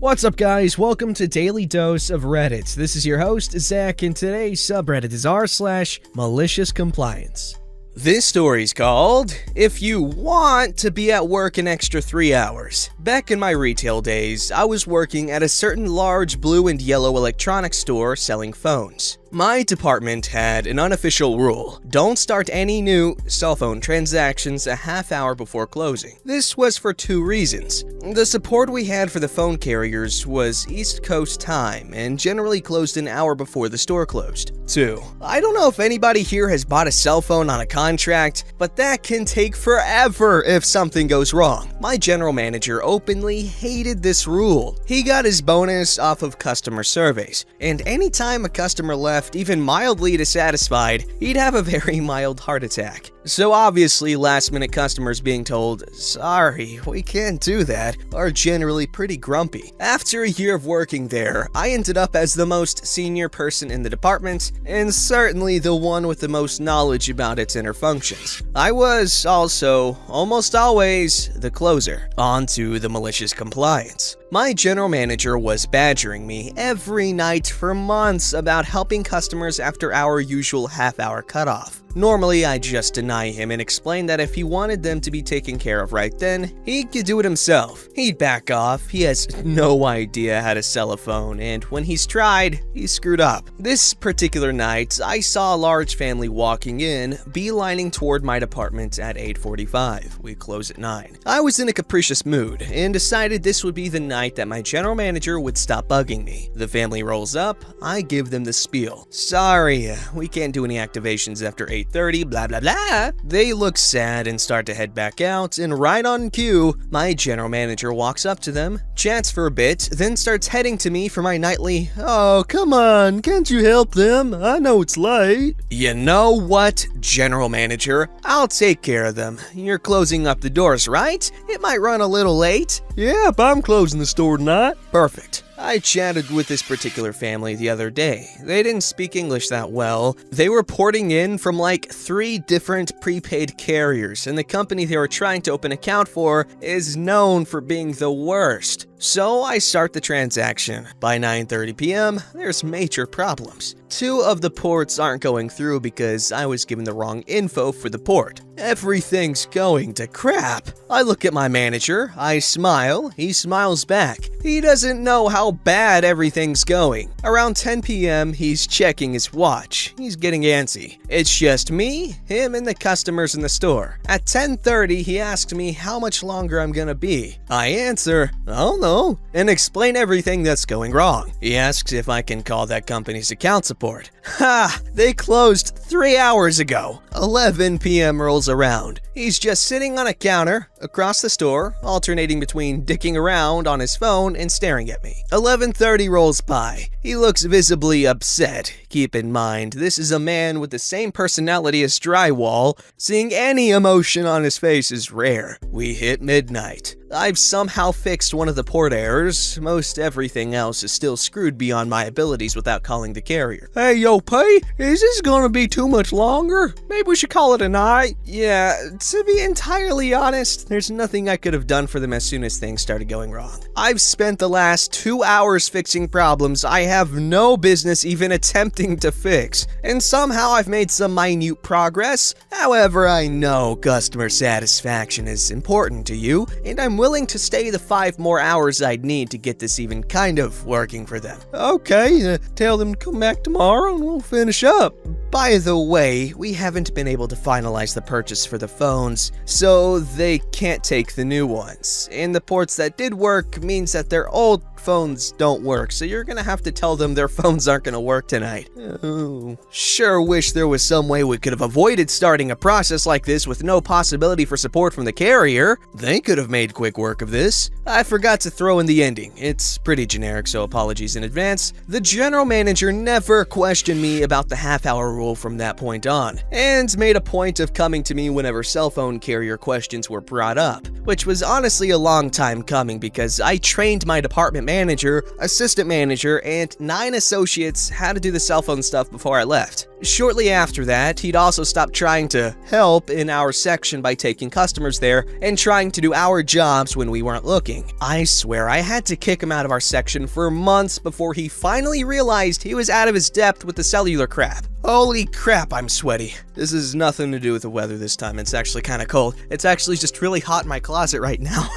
What's up, guys? Welcome to Daily Dose of Reddit. This is your host, Zach, and today's subreddit is r/MaliciousCompliance. This story's called, If You Want to Be at Work an Extra 3 Hours. Back in my retail days, I was working at a certain large blue and yellow electronics store selling phones. My department had an unofficial rule: don't start any new cell phone transactions a half hour before closing. This was for two reasons. The support we had for the phone carriers was East Coast time and generally closed an hour before the store closed. 2. I don't know if anybody here has bought a cell phone on a contract, but that can take forever if something goes wrong. My general manager openly hated this rule. He got his bonus off of customer surveys, and anytime a customer left even mildly dissatisfied, he'd have a very mild heart attack. So obviously, last-minute customers being told, "Sorry, we can't do that," are generally pretty grumpy. After a year of working there, I ended up as the most senior person in the department, and certainly the one with the most knowledge about its inner functions. I was also, almost always, the closer. On to the malicious compliance. My general manager was badgering me every night for months about helping customers after our usual half-hour cutoff. Normally, I'd just deny him and explain that if he wanted them to be taken care of right then, he could do it himself. He'd back off, he has no idea how to sell a phone, and when he's tried, he's screwed up. This particular night, I saw a large family walking in, beelining toward my department at 8:45. We close at 9. I was in a capricious mood, and decided this would be the night that my general manager would stop bugging me. The family rolls up, I give them the spiel. "Sorry, we can't do any activations after 8:30, blah blah blah." They look sad and start to head back out, and right on cue, my general manager walks up to them, chats for a bit, then starts heading to me for my nightly, "Oh, come on, can't you help them? I know it's late." You know what, general manager? I'll take care of them. You're closing up the doors, right? It might run a little late. "Yep, I'm closing the store tonight." Perfect. I chatted with this particular family the other day. They didn't speak English that well. They were porting in from like 3 different prepaid carriers, and the company they were trying to open an account for is known for being the worst. So I start the transaction. By 9:30 p.m., there's major problems. 2 of the ports aren't going through because I was given the wrong info for the port. Everything's going to crap. I look at my manager, I smile, he smiles back. He doesn't know how bad everything's going. Around 10 p.m., he's checking his watch. He's getting antsy. It's just me, him, and the customers in the store. At 10:30, he asks me how much longer I'm gonna be. I answer, "Oh no," and explain everything that's going wrong. He asks if I can call that company's account support. Ha! They closed 3 hours ago. 11 p.m. rolls around. He's just sitting on a counter across the store, alternating between dicking around on his phone and staring at me. 11:30 rolls by. He looks visibly upset. Keep in mind, this is a man with the same personality as drywall. Seeing any emotion on his face is rare. We hit midnight. I've somehow fixed one of the port errors. Most everything else is still screwed beyond my abilities without calling the carrier. "Hey, yo, P, is this gonna be too much longer? Maybe we should call it a night?" Yeah, to be entirely honest, there's nothing I could have done for them as soon as things started going wrong. I've spent the last 2 hours fixing problems I have no business even attempting to fix, and somehow I've made some minute progress. However, I know customer satisfaction is important to you, and I'm willing to stay the 5 more hours I'd need to get this even kind of working for them. "Okay, tell them to come back tomorrow and we'll finish up." By the way, we haven't been able to finalize the purchase for the phones, so they can't take the new ones. And the ports that did work means that their old phones don't work, so you're gonna have to tell them their phones aren't gonna work tonight. Oh. Sure wish there was some way we could have avoided starting a process like this with no possibility for support from the carrier. They could have made quick work of this. I forgot to throw in the ending. It's pretty generic, so apologies in advance. The general manager never questioned me about the half-hour rule from that point on, and made a point of coming to me whenever cell cell phone carrier questions were brought up, which was honestly a long time coming because I trained my department manager, assistant manager, and 9 associates how to do the cell phone stuff before I left. Shortly after that, he'd also stopped trying to help in our section by taking customers there and trying to do our jobs when we weren't looking. I swear I had to kick him out of our section for months before he finally realized he was out of his depth with the cellular crap. Holy crap, I'm sweaty. This has nothing to do with the weather this time. It's actually kind of cold. It's actually just really hot in my closet right now.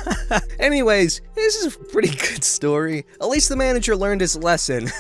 Anyways, this is a pretty good story. At least the manager learned his lesson.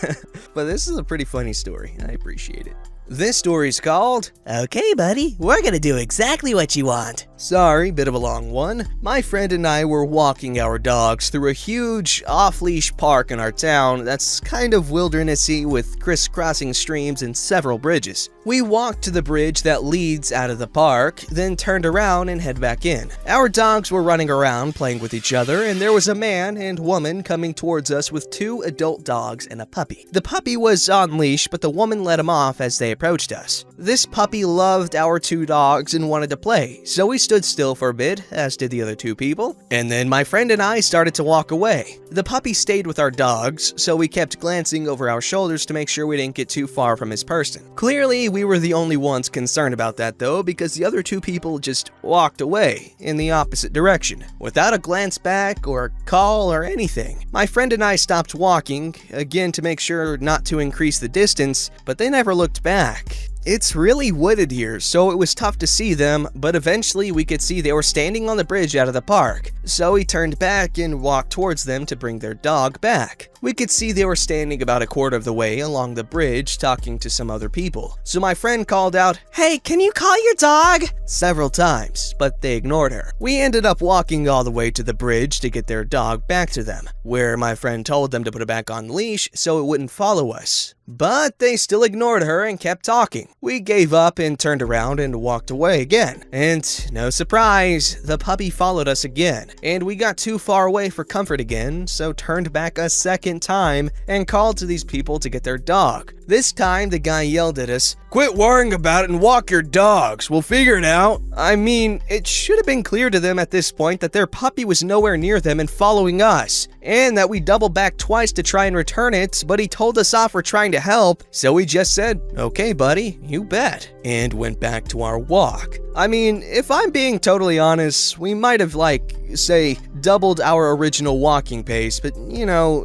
But this is a pretty funny story. I appreciate it. This story's called, Okay, buddy, we're gonna do exactly what you want. Sorry, bit of a long one. My friend and I were walking our dogs through a huge off-leash park in our town that's kind of wildernessy with crisscrossing streams and several bridges. We walked to the bridge that leads out of the park, then turned around and head back in. Our dogs were running around playing with each other, and there was a man and woman coming towards us with 2 adult dogs and a puppy. The puppy was on leash, but the woman let him off as they approached us. This puppy loved our 2 dogs and wanted to play, so we stood still for a bit, as did the other 2 people, and then my friend and I started to walk away. The puppy stayed with our dogs, so we kept glancing over our shoulders to make sure we didn't get too far from his person. Clearly, we were the only ones concerned about that though, because the other 2 people just walked away in the opposite direction, without a glance back or a call or anything. My friend and I stopped walking, again to make sure not to increase the distance, but they never looked back. It's really wooded here, so it was tough to see them, but eventually we could see they were standing on the bridge out of the park. So we turned back and walked towards them to bring their dog back. We could see they were standing about a quarter of the way along the bridge talking to some other people. So my friend called out, "Hey, can you call your dog?" several times, but they ignored her. We ended up walking all the way to the bridge to get their dog back to them, where my friend told them to put it back on leash so it wouldn't follow us. But they still ignored her and kept talking. We gave up and turned around and walked away again. And no surprise, the puppy followed us again. And we got too far away for comfort again, so turned back a second time and called to these people to get their dog. This time, the guy yelled at us, "Quit worrying about it and walk your dogs. We'll figure it out." I mean, it should have been clear to them at this point that their puppy was nowhere near them and following us, and that we doubled back twice to try and return it, but he told us off for trying to help, so we just said, "Okay, buddy, you bet," and went back to our walk. I mean, if I'm being totally honest, we might have, say, doubled our original walking pace, but,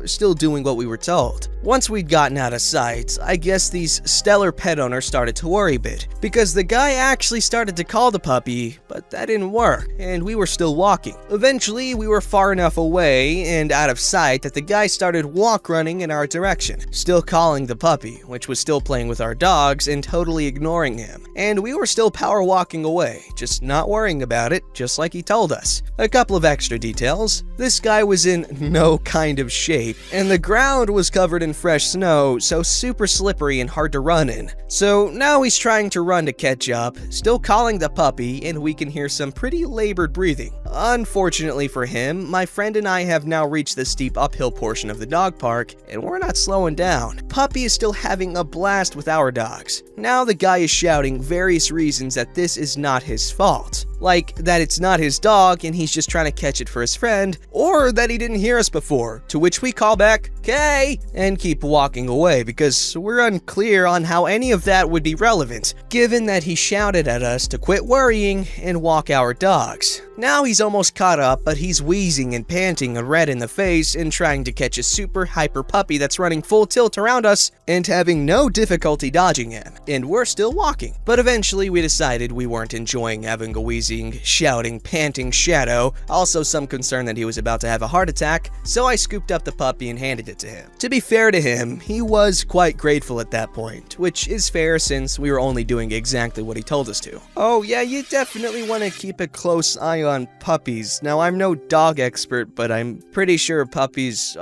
still doing what we were told. Once we'd gotten out of sight, I guess these stellar pet owners started to worry a bit, because the guy actually started to call the puppy, but that didn't work, and we were still walking. Eventually, we were far enough away and out of sight that the guy started walk running in our direction, still calling the puppy, which was still playing with our dogs and totally ignoring him. And we were still power walking away, just not worrying about it, just like he told us. A couple of extra details. This guy was in no kind of shape, and the ground was covered in fresh snow, so super slippery and hard to run in. So now he's trying to run to catch up, still calling the puppy, and we can hear some pretty labored breathing. Unfortunately for him, my friend and I have now reached the steep uphill portion of the dog park, and we're not slowing down. Puppy is still having a blast with our dogs. Now the guy is shouting various reasons that this is not his fault. Like that it's not his dog and he's just trying to catch it for his friend, or that he didn't hear us before, to which we call back, "Okay," and keep walking away because we're unclear on how any of that would be relevant, given that he shouted at us to quit worrying and walk our dogs. Now he's almost caught up, but he's wheezing and panting and red in the face and trying to catch a super hyper puppy that's running full tilt around us and having no difficulty dodging him, and we're still walking. But eventually we decided we weren't enjoying having a wheezing, shouting, panting shadow, also some concern that he was about to have a heart attack, so I scooped up the puppy and handed it to him. To be fair to him, he was quite grateful at that point, which is fair since we were only doing exactly what he told us to. Oh yeah, you definitely want to keep a close eye on puppies. Now, I'm no dog expert, but I'm pretty sure are puppies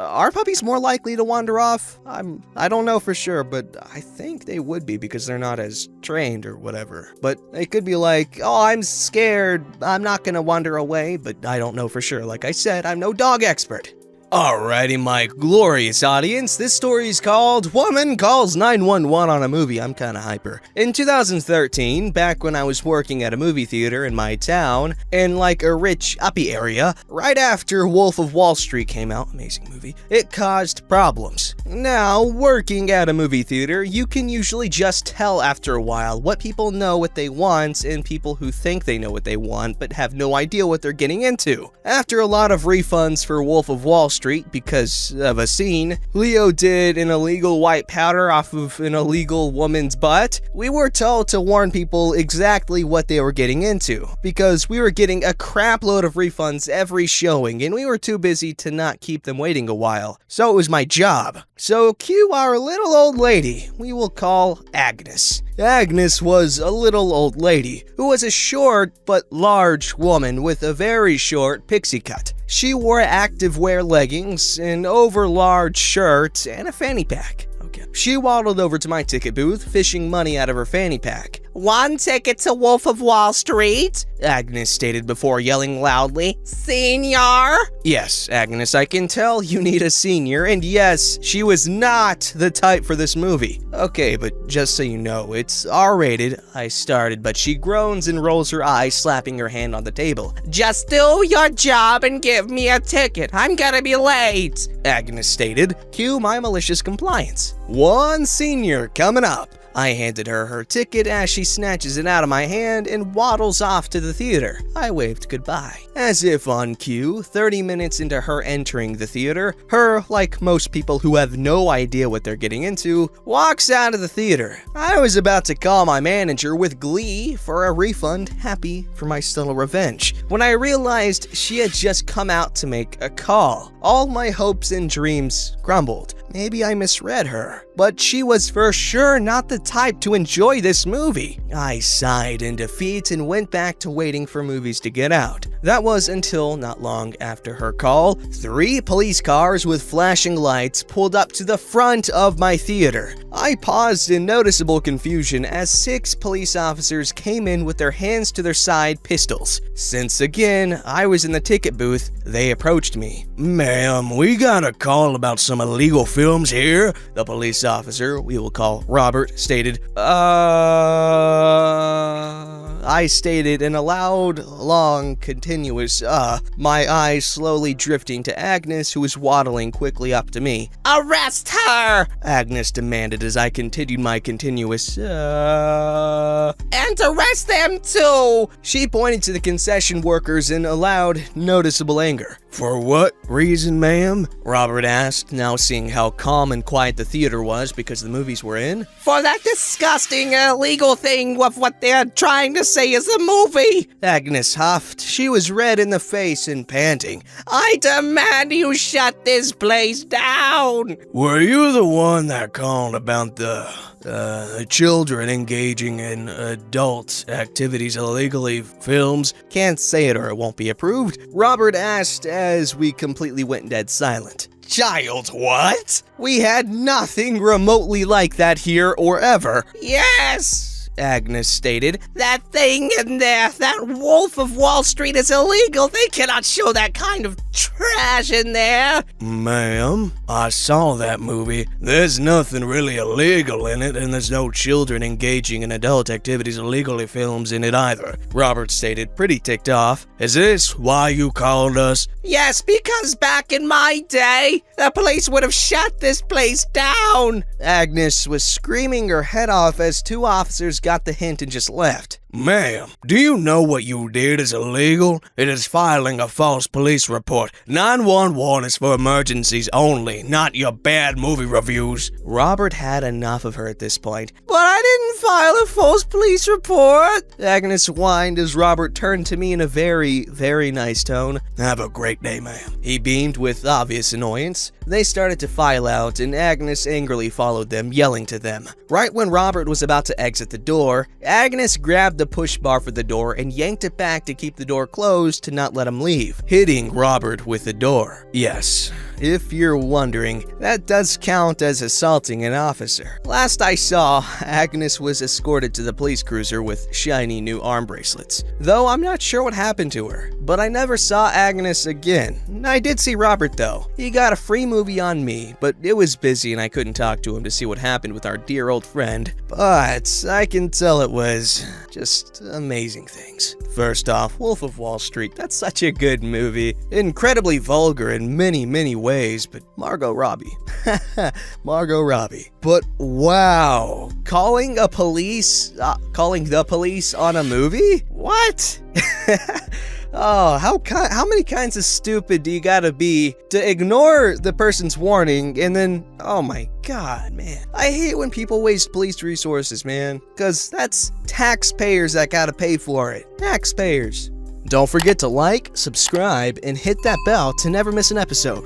more likely to wander off? I don't know for sure, but I think they would be because they're not as trained or whatever. But they could be like, "Oh, I'm scared, I'm not gonna wander away," but I don't know for sure. Like I said, I'm no dog expert. Alrighty, my glorious audience, this story is called Woman Calls 911 on a Movie. I'm kinda hyper. In 2013, back when I was working at a movie theater in my town, in like a rich, uppy area, right after Wolf of Wall Street came out, amazing movie, it caused problems. Now, working at a movie theater, you can usually just tell after a while what people know what they want and people who think they know what they want but have no idea what they're getting into. After a lot of refunds for Wolf of Wall Street because of a scene, Leo did an illegal white powder off of an illegal woman's butt, we were told to warn people exactly what they were getting into, because we were getting a crap load of refunds every showing and we were too busy to not keep them waiting a while, so it was my job. So cue our little old lady, we will call Agnes. Agnes was a little old lady who was a short but large woman with a very short pixie cut. She wore activewear leggings, an over-large shirt, and a fanny pack. Okay. She waddled over to my ticket booth, fishing money out of her fanny pack. "One ticket to Wolf of Wall Street," Agnes stated before yelling loudly. "Senior?" Yes, Agnes, I can tell you need a senior, and yes, she was not the type for this movie. Okay, but just so you know, it's R-rated, I started, but she groans and rolls her eyes, slapping her hand on the table. "Just do your job and give me a ticket. I'm gonna be late," Agnes stated. Cue my malicious compliance. One senior coming up. I handed her her ticket as she snatches it out of my hand and waddles off to the theater. I waved goodbye. As if on cue, 30 minutes into her entering the theater, her, like most people who have no idea what they're getting into, walks out of the theater. I was about to call my manager with glee for a refund, happy for my subtle revenge, when I realized she had just come out to make a call. All my hopes and dreams crumbled. Maybe I misread her, but she was for sure not the type to enjoy this movie. I sighed in defeat and went back to waiting for movies to get out. That was until not long after her call, 3 police cars with flashing lights pulled up to the front of my theater. I paused in noticeable confusion as 6 police officers came in with their hands to their side pistols. Since again, I was in the ticket booth, they approached me. "Ma'am, we got a call about some illegal films here," the police officer, we will call Robert, stated. I stated in a loud, long, continuous, my eyes slowly drifting to Agnes, who was waddling quickly up to me. "Arrest her!" Agnes demanded as I continued my continuous, "And arrest them too!" She pointed to the concession workers in a loud, noticeable anger. "For what reason, ma'am?" Robert asked, now seeing how calm and quiet the theater was because the movies were in. "For that disgusting illegal thing with what they're trying to say is a movie," Agnes huffed. She was red in the face and panting. "I demand you shut this place down." "Were you the one that called about the children engaging in adult activities illegally films?" "Can't say it or it won't be approved," Robert asked as we completely went dead silent. "Child what? We had nothing remotely like that here or ever." "Yes," Agnes stated. "That thing in there, that Wolf of Wall Street is illegal. They cannot show that kind of trash in there." "Ma'am, I saw that movie. There's nothing really illegal in it, and there's no children engaging in adult activities illegally films in it either," Robert stated, pretty ticked off. "Is this why you called us?" "Yes, because back in my day, the police would have shut this place down." Agnes was screaming her head off as 2 officers got the hint and just left. "Ma'am, do you know what you did is illegal? It is filing a false police report. 911 is for emergencies only, not your bad movie reviews." Robert had enough of her at this point. "But I didn't file a false police report," Agnes whined as Robert turned to me in a very, very nice tone. "Have a great day, ma'am." He beamed with obvious annoyance. They started to file out, and Agnes angrily followed them, yelling to them. Right when Robert was about to exit the door, Agnes grabbed grabbed the push bar for the door and yanked it back to keep the door closed to not let him leave, hitting Robert with the door. Yes, if you're wondering, that does count as assaulting an officer. Last I saw, Agnes was escorted to the police cruiser with shiny new arm bracelets. Though I'm not sure what happened to her, but I never saw Agnes again. I did see Robert though. He got a free movie on me, but it was busy and I couldn't talk to him to see what happened with our dear old friend. But I can tell it was just amazing things. First off, Wolf of Wall Street, that's such a good movie. Incredibly vulgar in many ways, but Margot Robbie. Margot Robbie. But wow, calling the police on a movie? What? Oh, how many kinds of stupid do you gotta be to ignore the person's warning and then, oh my god, man. I hate when people waste police resources, man, because that's taxpayers that gotta pay for it. Taxpayers. Don't forget to like, subscribe, and hit that bell to never miss an episode.